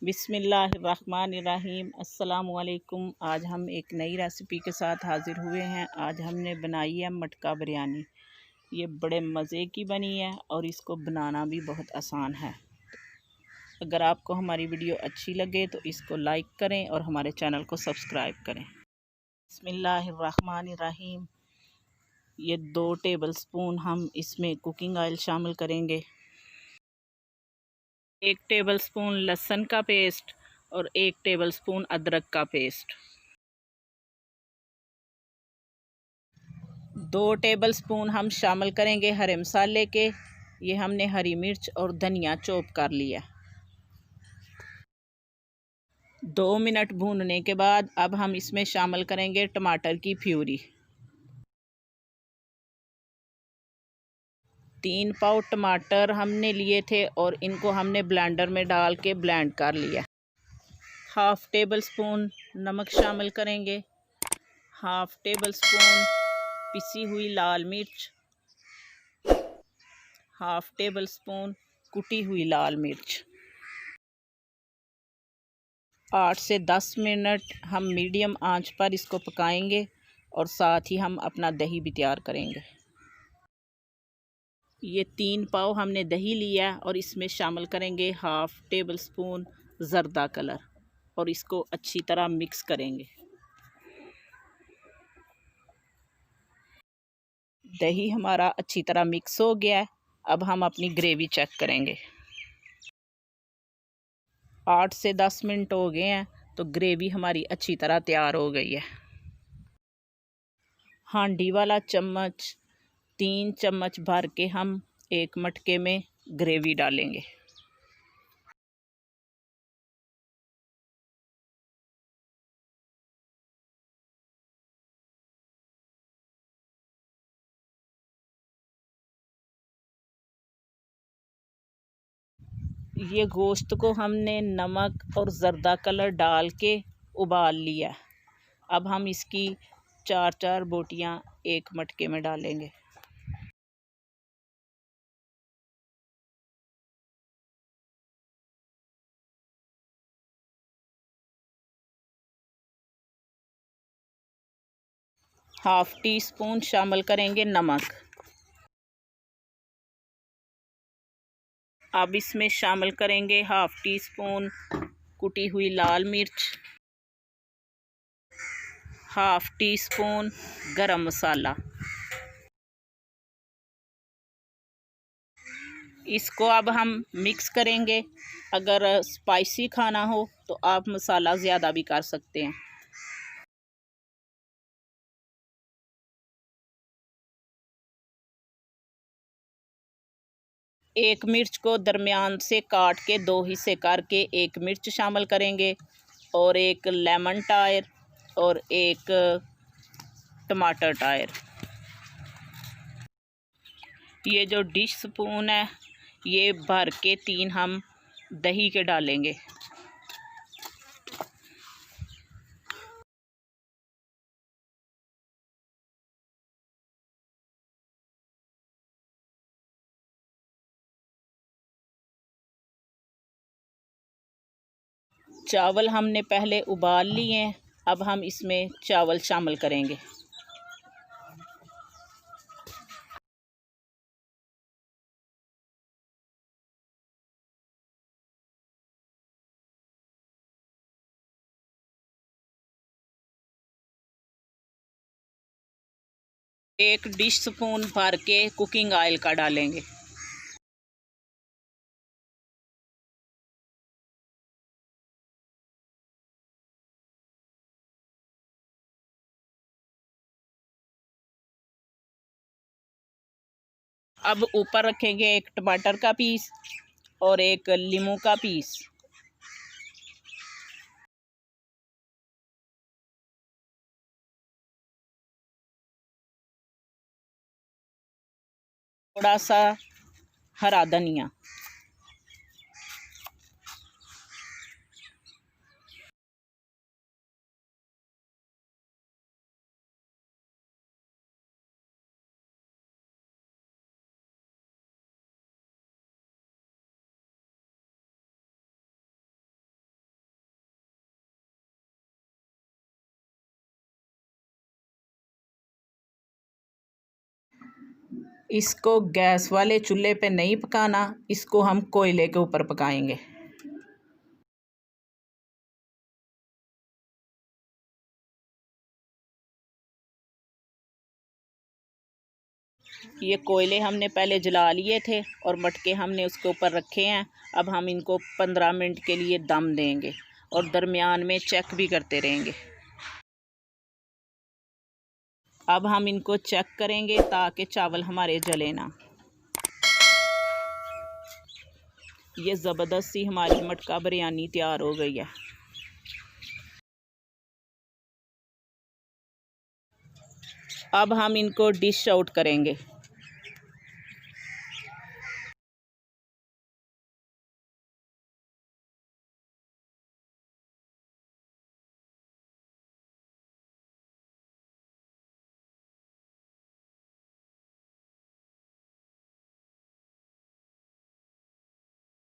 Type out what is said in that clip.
बिस्मिल्लाहिर्रहमानिर्रहीम। अस्सलामुअलैकुम। आज हम एक नई रेसिपी के साथ हाज़िर हुए हैं। आज हमने बनाई है मटका बिरयानी। ये बड़े मज़े की बनी है और इसको बनाना भी बहुत आसान है। अगर आपको हमारी वीडियो अच्छी लगे तो इसको लाइक करें और हमारे चैनल को सब्सक्राइब करें। बिस्मिल्लाहिर्रहमानिर्रहीम। ये 2 टेबलस्पून हम इसमें कुकिंग ऑयल शामिल करेंगे। 1 टेबलस्पून लहसुन का पेस्ट और 1 टेबलस्पून अदरक का पेस्ट। 2 टेबलस्पून हम शामिल करेंगे हरे मसाले के। ये हमने हरी मिर्च और धनिया चॉप कर लिया। 2 मिनट भूनने के बाद अब हम इसमें शामिल करेंगे टमाटर की प्यूरी। 3 पाव टमाटर हमने लिए थे और इनको हमने ब्लेंडर में डाल के ब्लेंड कर लिया। 1/2 टेबलस्पून नमक शामिल करेंगे। 1/2 टेबलस्पून पिसी हुई लाल मिर्च। 1/2 टेबलस्पून कुटी हुई लाल मिर्च। 8 से 10 मिनट हम मीडियम आंच पर इसको पकाएंगे और साथ ही हम अपना दही भी तैयार करेंगे। ये 3 पाव हमने दही लिया और इसमें शामिल करेंगे 1/2 टेबलस्पून ज़र्दा कलर और इसको अच्छी तरह मिक्स करेंगे। दही हमारा अच्छी तरह मिक्स हो गया है। अब हम अपनी ग्रेवी चेक करेंगे। 8 से 10 मिनट हो गए हैं तो ग्रेवी हमारी अच्छी तरह तैयार हो गई है। हांडी वाला चम्मच 3 चम्मच भर के हम एक मटके में ग्रेवी डालेंगे। ये गोश्त को हमने नमक और ज़र्दा कलर डाल के उबाल लिया। अब हम इसकी 4-4 बोटियां एक मटके में डालेंगे। ½ टी स्पून शामिल करेंगे नमक। अब इसमें शामिल करेंगे ½ टी स्पून कुटी हुई लाल मिर्च। ½ टी स्पून गरम मसाला। इसको अब हम मिक्स करेंगे। अगर स्पाइसी खाना हो तो आप मसाला ज़्यादा भी कर सकते हैं। एक मिर्च को दरमियान से काट के 2 हिस्से करके 1 मिर्च शामिल करेंगे और 1 लेमन टायर और 1 टमाटर टायर। ये जो डिश स्पून है ये भर के 3 हम दही के डालेंगे। चावल हमने पहले उबाल लिए हैं। अब हम इसमें चावल शामिल करेंगे। एक डिश स्पून भर के कुकिंग ऑयल का डालेंगे। अब ऊपर रखेंगे 1 टमाटर का पीस और 1 नींबू का पीस। थोड़ा सा हरा धनिया। इसको गैस वाले चूल्हे पे नहीं पकाना, इसको हम कोयले के ऊपर पकाएंगे। ये कोयले हमने पहले जला लिए थे और मटके हमने उसके ऊपर रखे हैं। अब हम इनको 15 मिनट के लिए दम देंगे और दरमियान में चेक भी करते रहेंगे। अब हम इनको चेक करेंगे ताकि चावल हमारे जले ना। ये ज़बरदस्त सी हमारी मटका बिरयानी तैयार हो गई है। अब हम इनको डिश आउट करेंगे।